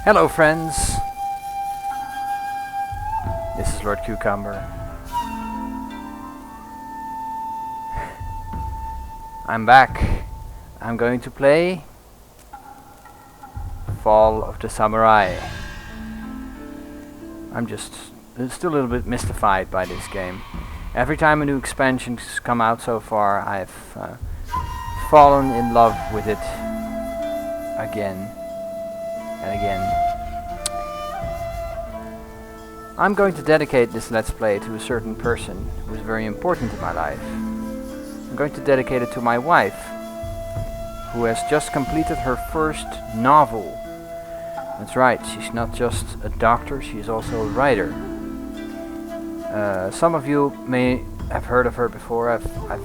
Hello friends, this is Lord Cucumber. I'm back. I'm going to play Fall of the Samurai. I'm just still a little bit mystified by this game. Every time a new expansion's come out so far, I've fallen in love with it again and again. I'm going to dedicate this Let's Play to a certain person who is very important in my life. I'm going to dedicate it to my wife, who has just completed her first novel. That's right, she's not just a doctor, she's also a writer. Some of you may have heard of her before. I've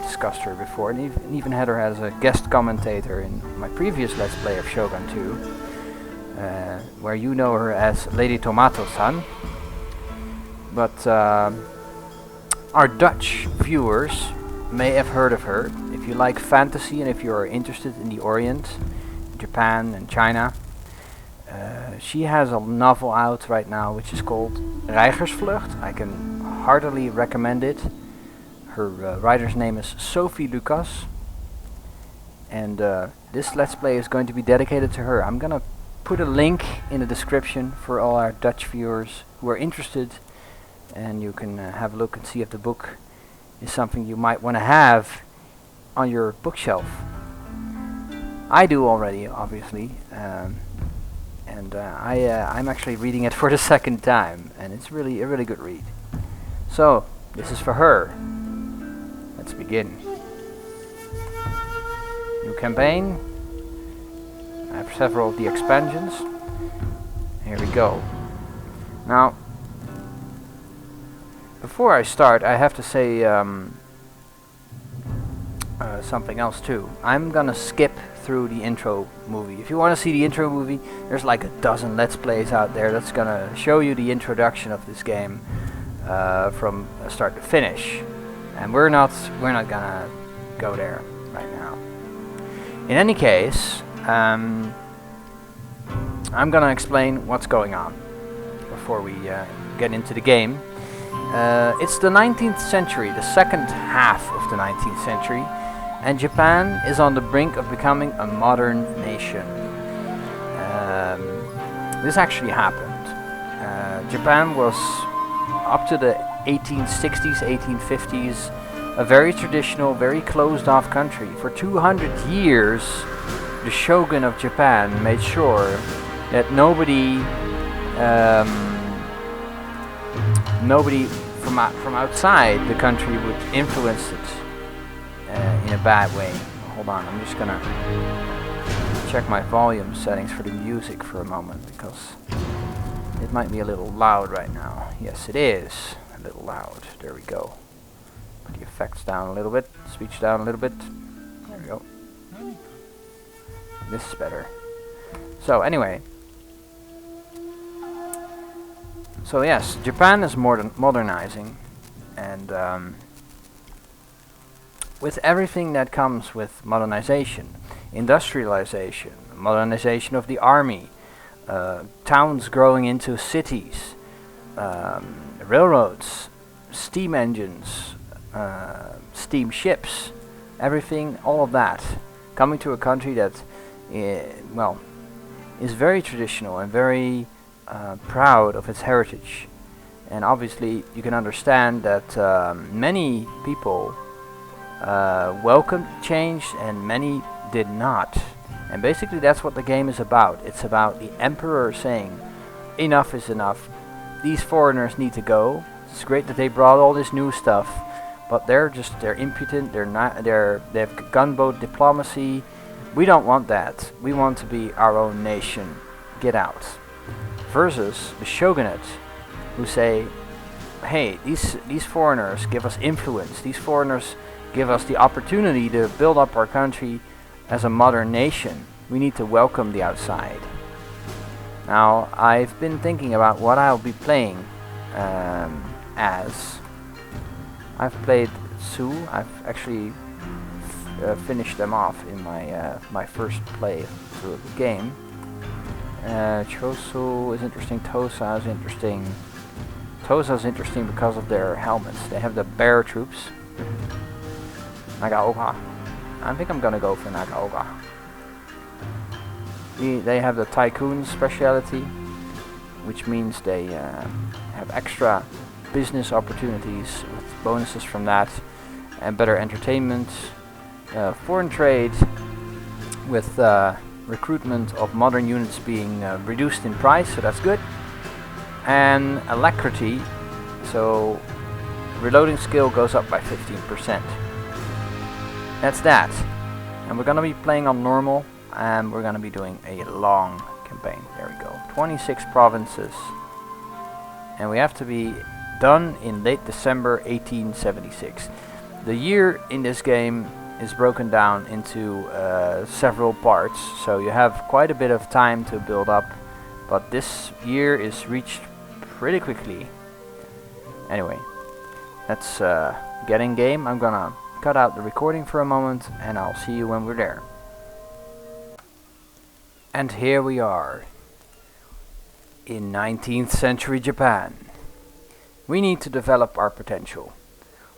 discussed her before, and even had her as a guest commentator in my previous Let's Play of Shogun 2, where you know her as Lady Tomato-san. But our Dutch viewers may have heard of her. If you like fantasy and if you are interested in the Orient, Japan and China, she has a novel out right now which is called Reigersvlucht. I can heartily recommend it. Her writer's name is Sophie Lucas, and this Let's Play is going to be dedicated to her. I'm gonna put a link in the description for all our Dutch viewers who are interested, and you can have a look and see if the book is something you might want to have on your bookshelf. I do already, obviously, and I'm actually reading it for the second time, and it's really a really good read. So this is for her. Let's begin. New campaign. I have several of the expansions. Here we go. Now, before I start, I have to say something else too. I'm gonna skip through the intro movie. If you want to see the intro movie, there's like a dozen Let's Plays out there that's gonna show you the introduction of this game from start to finish. And we're not gonna go there right now. In any case, I'm gonna explain what's going on before we get into the game. It's the 19th century, the second half of the 19th century, and Japan is on the brink of becoming a modern nation. This actually happened. Japan was, up to the 1860s, 1850s, a very traditional, very closed-off country. For 200 years, the Shogun of Japan made sure that nobody from outside the country would influence it in a bad way. Hold on, I'm just gonna check my volume settings for the music for a moment, because it might be a little loud right now. Yes, it is a little loud. There we go. Put the effects down a little bit, speech down a little bit. There we go. This is better. So anyway, so yes, Japan is modernizing, and with everything that comes with modernization, industrialization, modernization of the army, towns growing into cities, railroads, steam engines, steam ships, everything, all of that coming to a country that is very traditional and very proud of its heritage. And obviously you can understand that many people welcomed change and many did not. And basically that's what the game is about. It's about the emperor saying, enough is enough. These foreigners need to go. It's great that they brought all this new stuff, but they're impotent, they have gunboat diplomacy. We don't want that. We want to be our own nation. Get out. Versus the shogunate, who say, hey, these foreigners give us influence. These foreigners give us the opportunity to build up our country as a modern nation. We need to welcome the outside. Now, I've been thinking about what I'll be playing as. I've played Sue. I've actually finished them off in my my first play through the game. Chosu is interesting. Tosa is interesting. Tosa is interesting because of their helmets. They have the bear troops. Nagaoka. I think I'm gonna go for Nagaoka. They have the tycoon speciality, which means they have extra business opportunities with bonuses from that, and better entertainment, foreign trade, with recruitment of modern units being reduced in price, so that's good, and alacrity, so reloading skill goes up by 15%. That's that, and we're gonna be playing on normal, and we're gonna be doing a long campaign. There we go, 26 provinces, and we have to be done in late December 1876. The year in this game is broken down into several parts, so you have quite a bit of time to build up, but this year is reached pretty quickly. Anyway, let's get in game. I'm gonna cut out the recording for a moment, and I'll see you when we're there. And here we are in 19th century Japan. We need to develop our potential.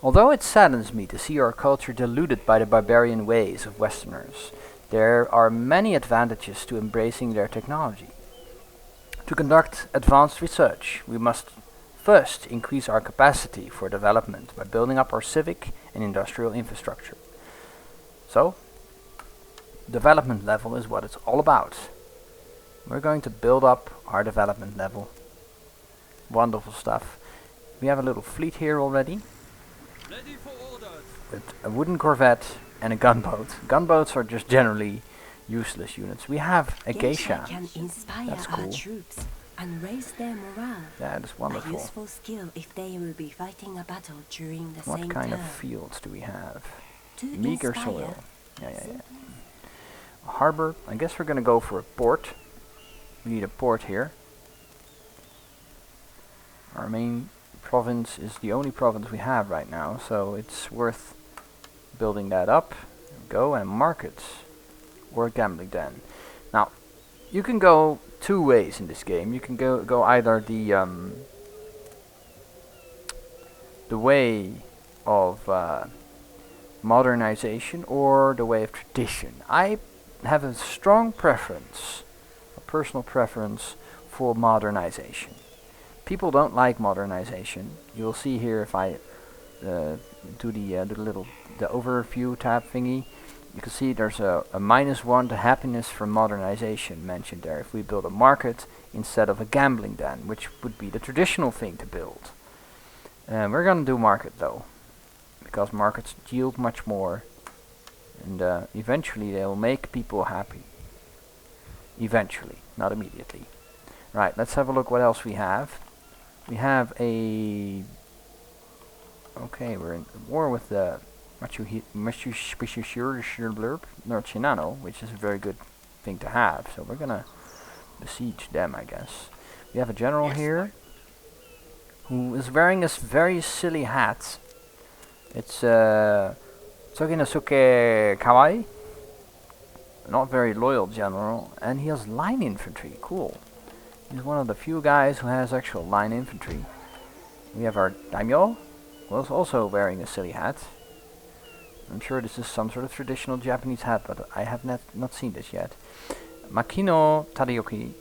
Although it saddens me to see our culture diluted by the barbarian ways of Westerners, there are many advantages to embracing their technology. To conduct advanced research, we must first increase our capacity for development by building up our civic and industrial infrastructure. So, development level is what it's all about. We're going to build up our development level. Wonderful stuff. We have a little fleet here already, with a wooden corvette and a gunboat. Gunboats are just generally useless units. We have a geisha. That's cool. And raise their morale. That is wonderful. A useful skill if they will be fighting a battle during the what same kind turn. of fields do we have? To Meager inspire. soil. Yeah. A harbor. I guess we're gonna go for a port. We need a port here. Our main province is the only province we have right now, so it's worth building that up. There we go, and markets or a gambling den. Now, you can go two ways in this game. You can go either the way of modernization or the way of tradition. I have a strong preference, a personal preference for modernization. People don't like modernization. You'll see here if I do the overview tab thingy. You can see there's a -1 to happiness from modernization mentioned there. If we build a market instead of a gambling den, which would be the traditional thing to build. We're gonna do market though, because markets yield much more, and eventually they'll make people happy. Eventually, not immediately. Right, let's have a look what else we have. We have a... Okay, we're in war with the Norcinano, which is a very good thing to have. So we're gonna besiege them, I guess. We have a general here who is wearing this very silly hat. It's Tsukinosuke Kawai. Not very loyal general, and he has line infantry. Cool. He's one of the few guys who has actual line infantry. We have our daimyo, who is also wearing a silly hat. I'm sure this is some sort of traditional Japanese hat, but I have not seen this yet. Makino Tadayoki,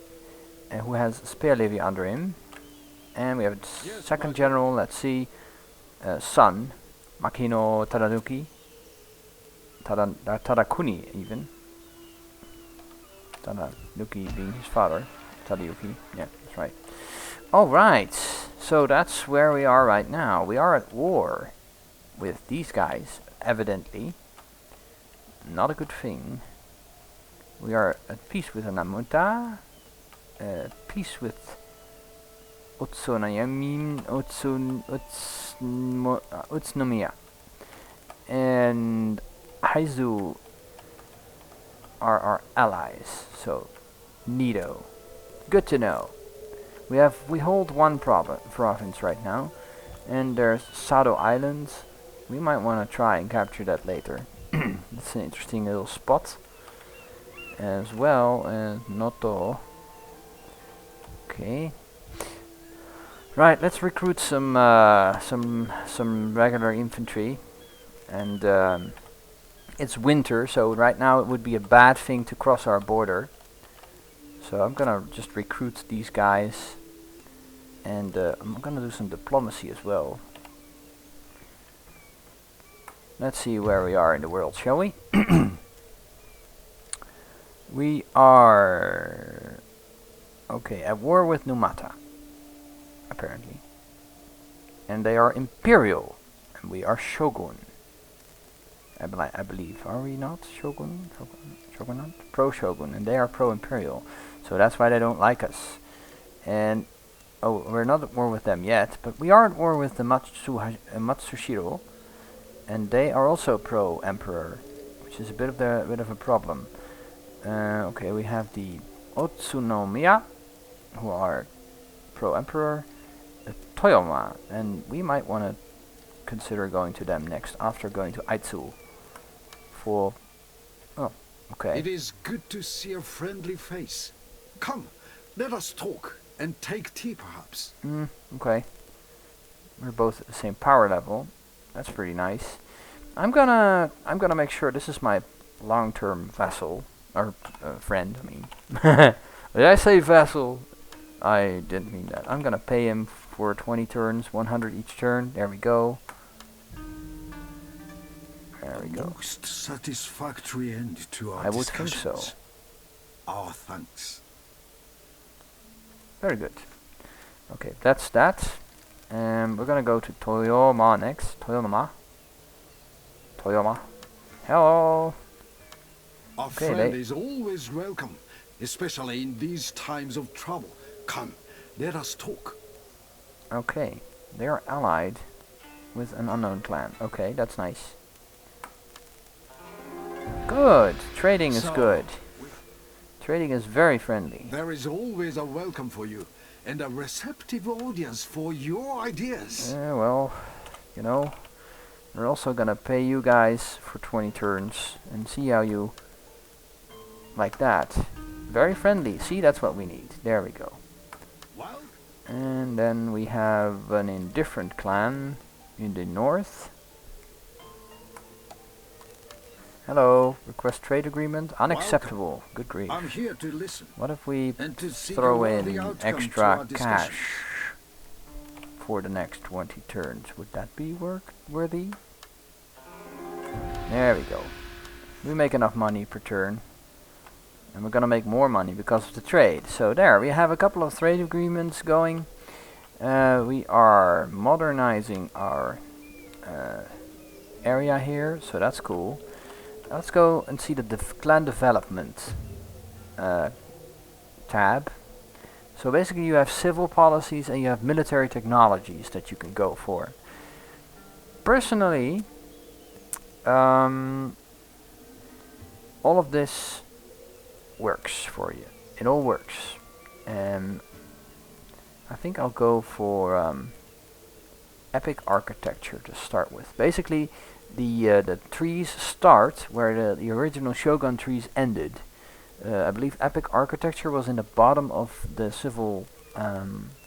who has Spear Levy under him. And we have a second general, let's see, son, Makino Tadanuki. Tadakuni even. Tadanuki being his father. Tadayuki, yeah, that's right. Alright, so that's where we are right now. We are at war with these guys, evidently. Not a good thing. We are at peace with Anamuta, peace with Utsunomiya, and Haizu are our allies, so Nido. Good to know. We hold one province right now, and there's Sado Islands. We might want to try and capture that later. It's an interesting little spot. As well as Noto Okay. Right, let's recruit some regular infantry, and it's winter, so right now it would be a bad thing to cross our border. So I'm gonna just recruit these guys, and I'm gonna do some diplomacy as well. Let's see where we are in the world, shall we? We are okay at war with Numata, apparently, and they are imperial, and we are Shogun. I believe, are we not Shogun? Shogunate? Pro-Shogun, and they are pro-imperial, so that's why they don't like us. And oh, we're not at war with them yet, but we are at war with the Matsushiro, and they are also pro-emperor, which is a bit of a problem. Okay, we have the Otsunomiya, who are pro-emperor, the Toyoma, and we might want to consider going to them next after going to Aitsu. For oh, okay. It is good to see a friendly face. Come, let us talk and take tea, perhaps. Okay. We're both at the same power level. That's pretty nice. I'm gonna make sure this is my long-term vassal or friend. I mean, did I say vassal? I didn't mean that. I'm gonna pay him for 20 turns, 100 each turn. There we go. There we go. Most satisfactory end to our I would think discussions. so. Our thanks. Very good. Okay, that's that. And we're gonna go to Toyoma next. Toyoma. Hello. Our Okay, friend is always welcome, especially in these times of trouble. Come, let us talk. Okay, they are allied with an unknown clan. Okay, that's nice. Good. Trading is good. Trading is very friendly. There is always a welcome for you, and a receptive audience for your ideas. Well, you know, we're also gonna pay you guys for 20 turns and see how you like that. Very friendly. See, that's what we need. There we go. Well, And then we have an indifferent clan in the north. Hello, request trade agreement. Unacceptable. Good grief. I'm here to listen. What if we And to see throw a worthy in outcome to extra our discussions. cash for the next 20 turns? Would that be worthy? There we go. We make enough money per turn. And we're gonna make more money because of the trade. So there, we have a couple of trade agreements going. We are modernizing our area here, so that's cool. Let's go and see the clan development tab. So basically you have civil policies and you have military technologies that you can go for. Personally, all of this works for you. It all works. I think I'll go for epic architecture to start with. Basically, the trees start where the original Shogun trees ended. I believe epic architecture was in the bottom of the civil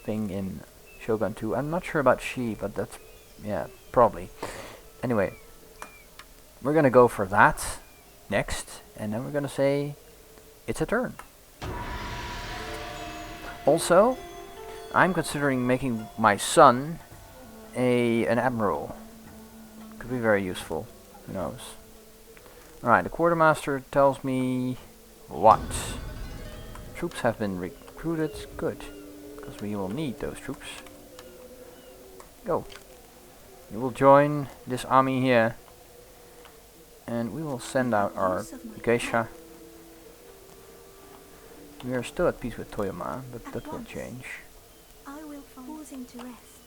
thing in Shogun 2. I'm not sure about Shi, but that's, yeah, probably. Anyway, we're gonna go for that next, and then we're gonna say it's a turn. Also, I'm considering making my son an admiral. Could be very useful. Who knows? Alright, the quartermaster tells me what? Troops have been recruited. Good. Because we will need those troops. Go. You will join this army here. And we will send out our geisha. We are still at peace with Toyoma, but that will change. I will pausing to rest.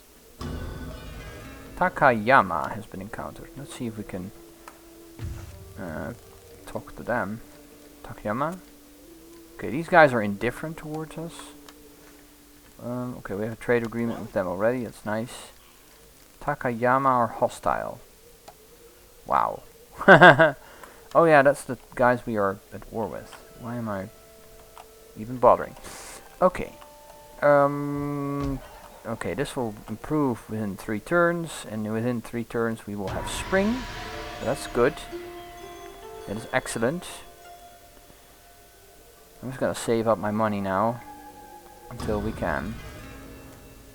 Takayama has been encountered. Let's see if we can talk to them. Takayama? Okay, these guys are indifferent towards us. Okay, we have a trade agreement with them already. That's nice. Takayama are hostile. Wow. Oh yeah, that's the guys we are at war with. Why am I even bothering? Okay. Okay, this will improve within 3 turns, and within 3 turns we will have spring. That's good. That is excellent. I'm just gonna save up my money now until we can.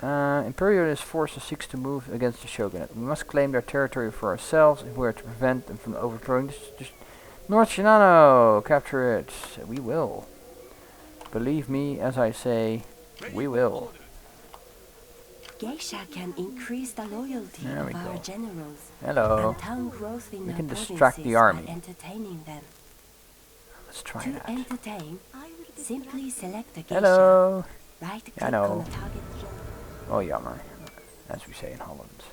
Imperialist forces seeks to move against the Shogunate. We must claim their territory for ourselves if we are to prevent them from overthrowing this North Shinano. Capture it. We will. Believe me as I say, we will. Geisha can increase the loyalty There we of our go. generals Hello. and town growth in We our can distract the provinces army. by entertaining them. Let's try To that. entertain, I will be simply select a geisha. Hello. Right click I know. on the target. Oh, jammer, as we say in Holland.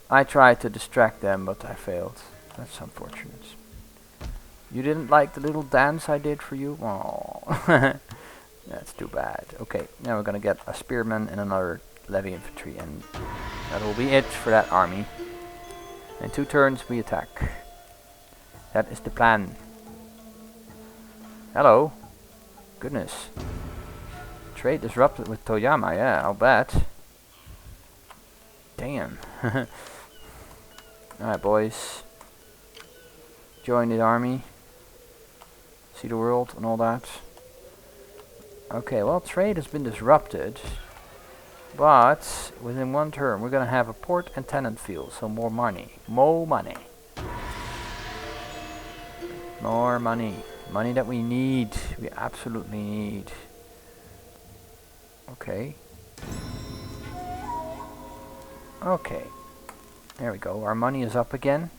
I tried to distract them, but I failed. That's unfortunate. You didn't like the little dance I did for you? Oh, that's too bad. Okay, now we're gonna get a spearman and another levy infantry, and that will be it for that army. In 2 turns we attack. That is the plan. Hello. Goodness. Trade disrupted with Toyama, yeah, I'll bet. Damn. Alright, boys. Join the army. See the world and all that. Okay, well, trade has been disrupted. But within 1 turn, we're gonna have a port and tenant field, so more money. More money. More money. Money that we need. We absolutely need. Okay. Okay. There we go. Our money is up again.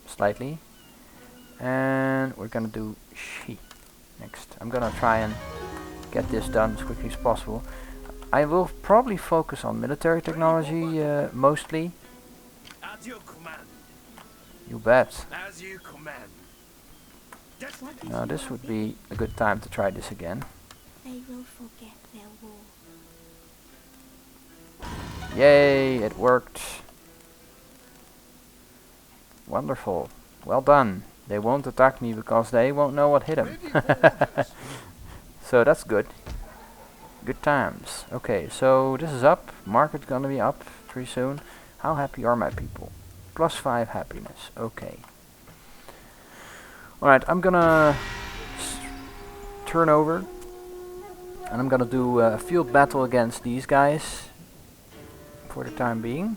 Slightly. And we're gonna do she next. I'm gonna try and get this done as quickly as possible. I will probably focus on military technology mostly. At your command. You bet. As you command. Now this would be a good time to try this again. They will forget their war. Yay, it worked. Wonderful. Well done. They won't attack me because they won't know what hit them. So that's good. Good times. Okay, so this is up. Market's gonna be up pretty soon. How happy are my people? +5 happiness. Okay. Alright, I'm gonna turn over. And I'm gonna do a field battle against these guys. For the time being.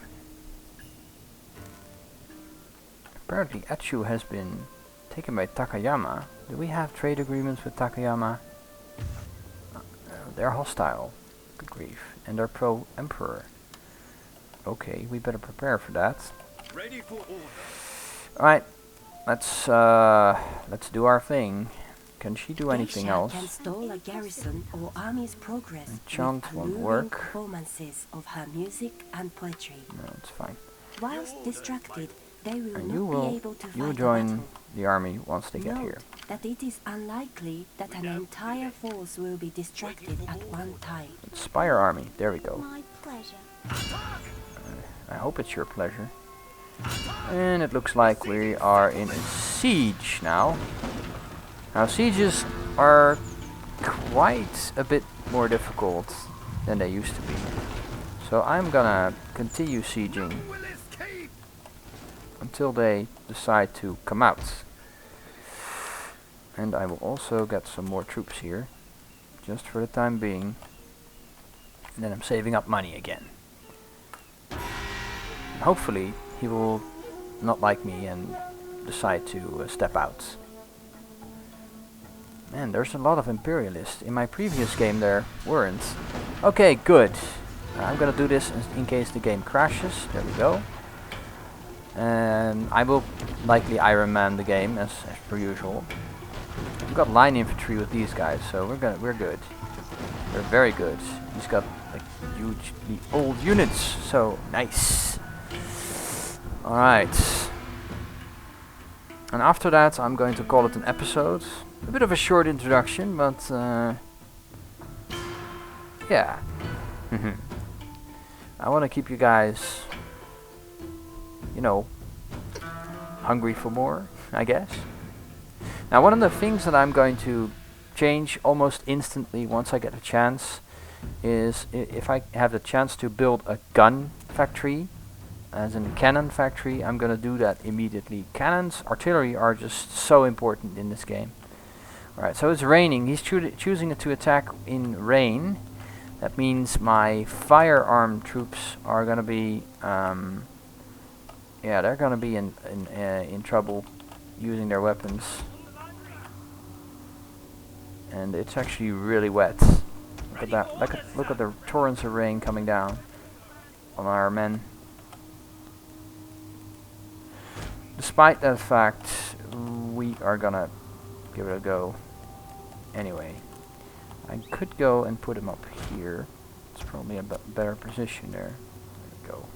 Apparently Atsu has been taken by Takayama. Do we have trade agreements with Takayama? They're hostile. Good grief. And they're pro-emperor. Okay, we better prepare for that. Ready for order. Alright, let's do our thing. Can she do anything Geisha else? can stall a garrison or army's progress Enchant with won't alluring work. performances of her music and poetry. No, it's fine. Whilst distracted, they will And not you be will able to you will fight a join battle. the army once they get Note here. that it is unlikely that an entire force will be distracted at one time. Spire army. There we go. My pleasure. I hope it's your pleasure. And it looks like we are in a siege now. Now sieges are quite a bit more difficult than they used to be. So I'm gonna continue sieging Will escape. until they decide to come out. And I will also get some more troops here, just for the time being. And then I'm saving up money again. Hopefully he will not like me and decide to step out. Man, there's a lot of imperialists. In my previous game there weren't. Okay, good. I'm gonna do this in case the game crashes. There we go. And I will likely ironman the game as per usual. We've got line infantry with these guys, so we're good. They're very good. He's got like hugely old units, so nice. Alright. And after that I'm going to call it an episode. A bit of a short introduction, but yeah. I want to keep you guys, you know, hungry for more, I guess. Now one of the things that I'm going to change almost instantly once I get a chance is if I have the chance to build a gun factory, as in cannon factory, I'm gonna do that immediately. Cannons, artillery are just so important in this game. Alright, so it's raining. He's choosing to attack in rain. That means my firearm troops are gonna be, yeah, they're gonna be in trouble using their weapons. And it's actually really wet. Look at that! Look at the torrents of rain coming down on our men. Despite that fact, we are gonna give it a go. Anyway, I could go and put him up here. It's probably a better position there. There we go.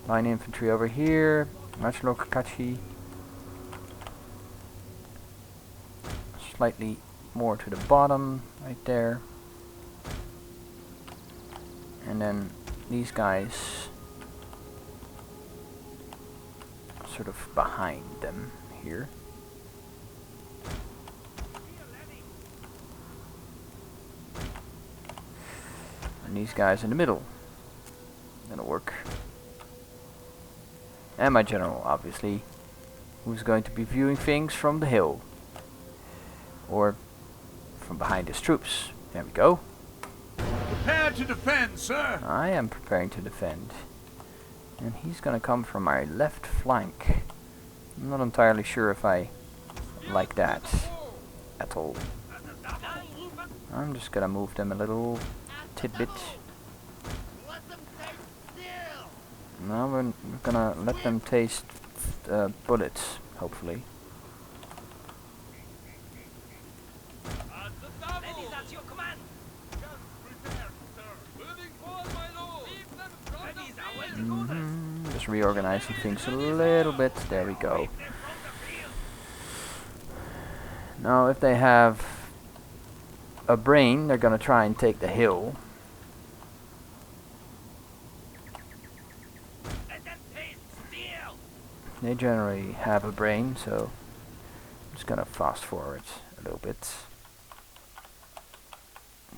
Line infantry over here. Machilo Kakashi. Slightly more to the bottom, right there. And then these guys sort of behind them here. And these guys in the middle. That'll work. And my general, obviously, who's going to be viewing things from the hill. Or from behind his troops. There we go. Prepare to defend, sir. I am preparing to defend. And he's gonna come from my left flank. I'm not entirely sure if I like that at all. I'm just gonna move them a little tidbit. Now we're gonna let them taste bullets, hopefully. Just reorganizing things a little bit. There we go. Now if they have a brain, they're gonna try and take the hill. They generally have a brain, so I'm just gonna fast forward a little bit.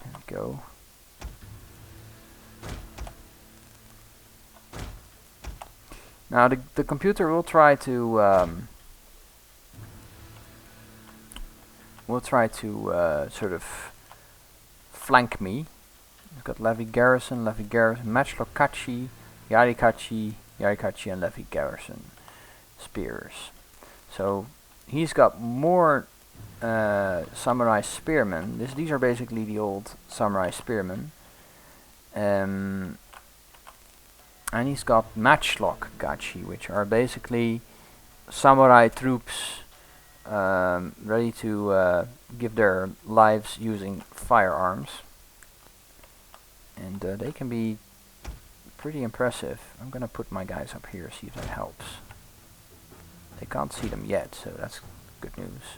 There we go. Now the computer will try to sort of flank me. We've got Levy Garrison, Matchlokachi, Yarikachi, and Levy Garrison spears. So he's got more samurai spearmen. These are basically the old samurai spearmen. And he's got matchlock gachi, which are basically samurai troops ready to give their lives using firearms. And they can be pretty impressive. I'm gonna put my guys up here, see if that helps. They can't see them yet, so that's good news.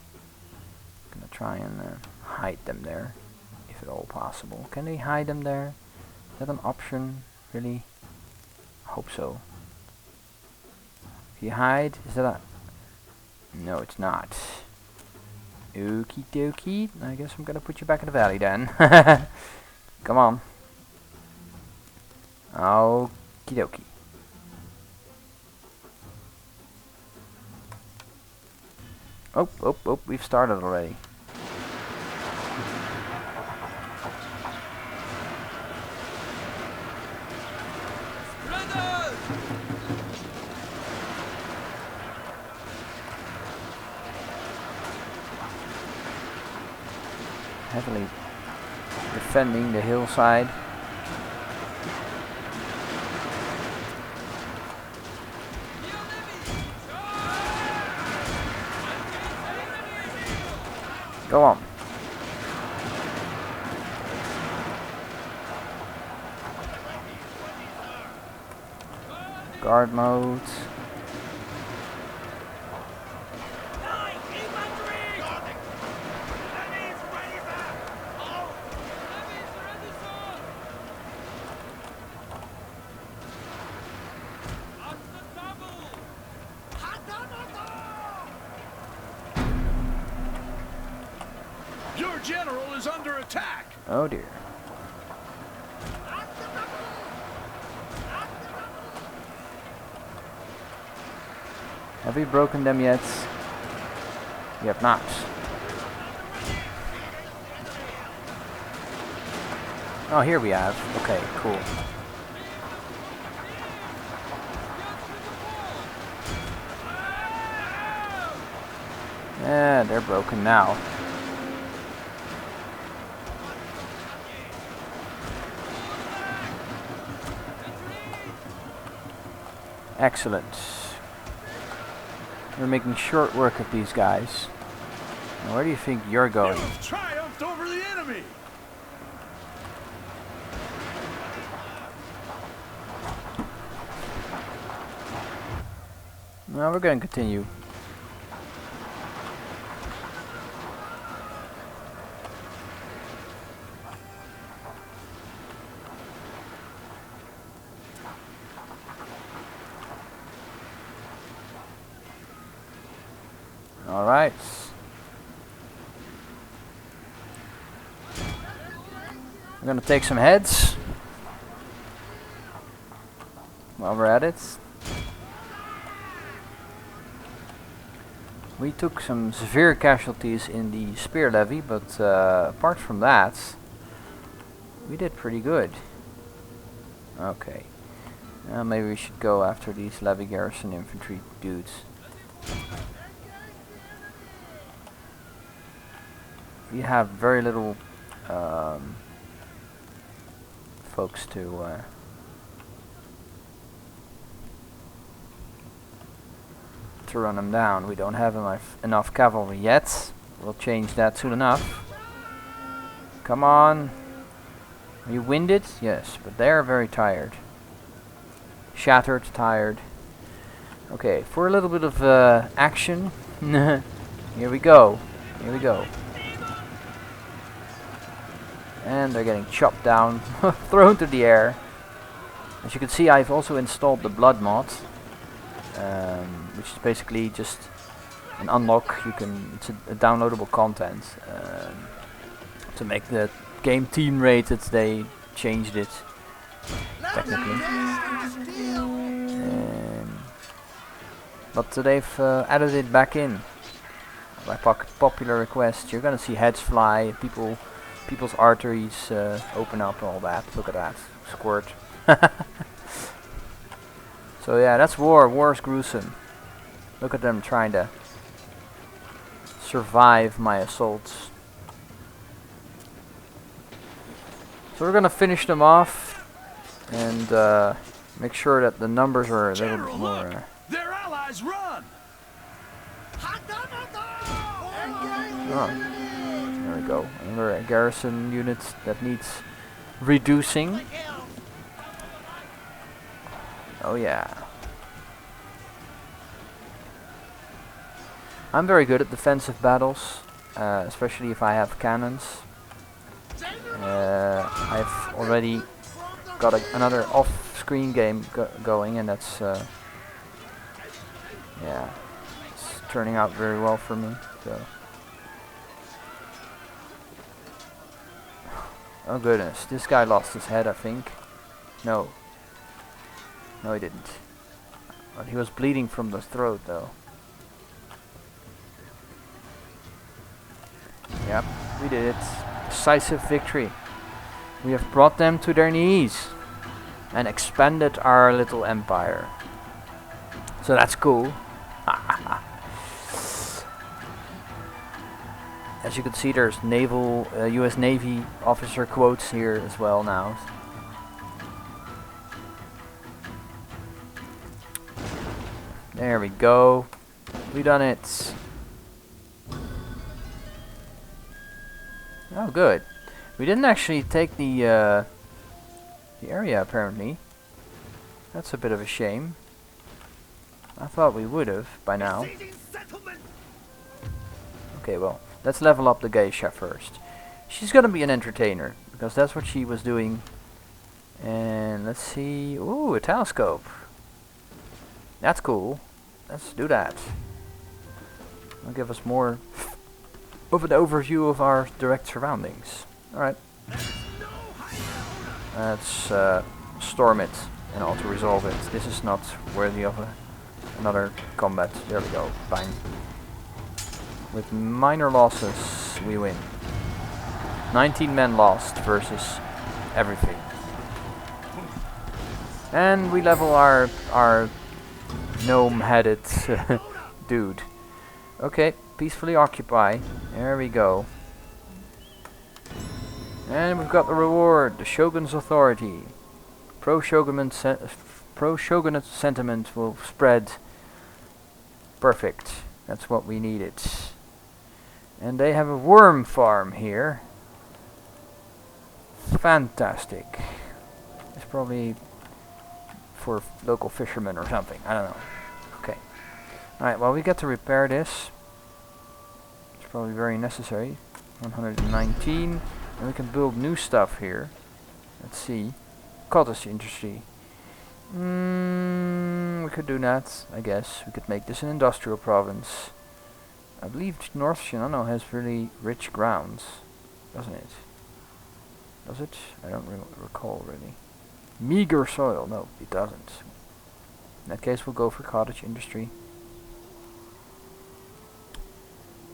I'm gonna try and hide them there, if at all possible. Can they hide them there? Is that an option, really? Hope so. If you hide, is that a... No, it's not. Okie dokie. I guess I'm gonna put you back in the valley then. Come on. Okie dokie. Oh, we've started already. Heavily defending the hillside. Go on. Guard mode. Your general is under attack. Oh dear. Have we broken them yet? We have not. Oh, here we have. Okay, cool. Yeah, they're broken now. Excellent. We're making short work of these guys. Now, where do you think you're You going? have triumphed over the enemy. No, we're going to continue. All right. We're going to take some heads while we're at it. We took some severe casualties in the spear levy, but apart from that, we did pretty good. Okay. Maybe we should go after these levy garrison infantry dudes. We have very little folks to run them down. We don't have enough cavalry yet. We'll change that soon enough. Come on. Are you winded? Yes, but they're very tired. Shattered, tired. Okay, for a little bit of action. Here we go. Here we go. And they're getting chopped down, thrown to the air. As you can see, I've also installed the blood mod. Which is basically just an unlock. It's a downloadable content. To make the game team rated, they changed it technically. But they've added it back in by popular request. You're gonna see heads fly, people's arteries open up, and all that. Look at that, squirt. So yeah, that's war. War is gruesome. Look at them trying to survive my assaults. So we're gonna finish them off and make sure that the numbers are a little bit more. Their allies run. Oh, there we go. Another garrison unit that needs reducing. Oh yeah. I'm very good at defensive battles, especially if I have cannons. I've already got another off-screen game going, and that's yeah, it's turning out very well for me. So. Oh goodness, this guy lost his head, I think. No. No, he didn't. But he was bleeding from the throat, though. Yep, we did it. Decisive victory. We have brought them to their knees and expanded our little empire. So that's cool. As you can see, there's naval, US Navy officer quotes here as well now. There we go. We done it. Oh, good. We didn't actually take the area, apparently. That's a bit of a shame. I thought we would have by now. Okay, well, let's level up the geisha first. She's gonna be an entertainer, because that's what she was doing. And let's see. Ooh, a telescope. That's cool. Let's do that. It'll give us more of an overview of our direct surroundings. Alright. Let's storm it and auto-resolve it. This is not worthy of another combat. There we go. Bang. With minor losses, we win. 19 men lost versus everything. And we level our gnome-headed dude. Okay, peacefully occupy. There we go. And we've got the reward, the Shogun's authority. Pro-Shogunate sentiment will spread. Perfect. That's what we needed. And they have a worm farm here. Fantastic. It's probably for local fishermen or something. I don't know. Okay. Alright, well we get to repair this. It's probably very necessary. 119. And we can build new stuff here. Let's see. Cottage industry. We could do that, I guess. We could make this an industrial province. I believe North Shinano has really rich grounds, doesn't it? Does it? I don't recall really. Meager soil. No, it doesn't. In that case, we'll go for cottage industry.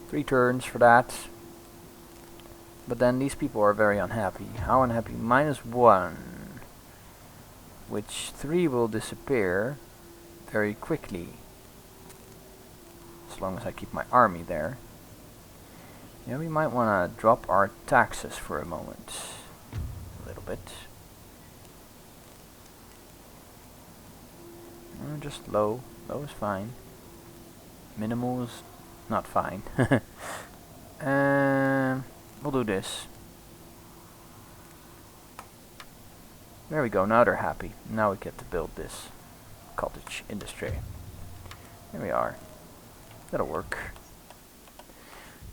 3 turns for that. But then these people are very unhappy. How unhappy? -1. Which 3 will disappear very quickly. As long as I keep my army there. Yeah, we might want to drop our taxes for a moment. A little bit. Just low. Low is fine. Minimal is not fine. We'll do this. There we go, now they're happy. Now we get to build this cottage industry. There we are. That'll work.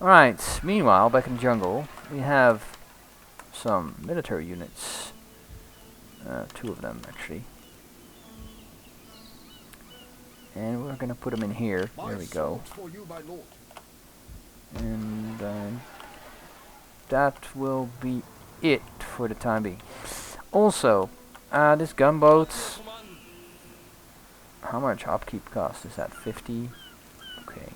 Alright, meanwhile, back in the jungle, we have some military units. 2 of them, actually. And we're gonna put them in here. There we go. And that will be it for the time being. Also, this gunboat, how much upkeep cost is that? 50? Okay.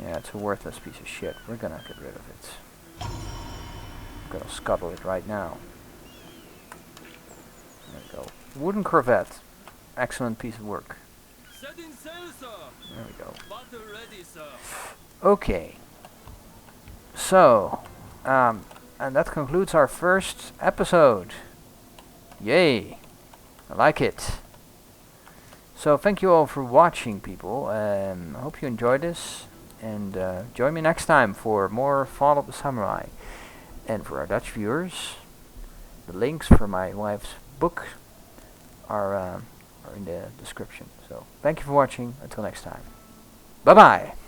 Yeah, it's a worthless piece of shit. We're gonna get rid of it. I'm gonna scuttle it right now. There we go. Wooden corvette. Excellent piece of work. There we go. Okay. So, and that concludes our first episode. Yay! I like it. So thank you all for watching, people. I hope you enjoyed this. And join me next time for more Fall of the Samurai. And for our Dutch viewers, the links for my wife's book are in the description. So thank you for watching. Until next time. Bye bye!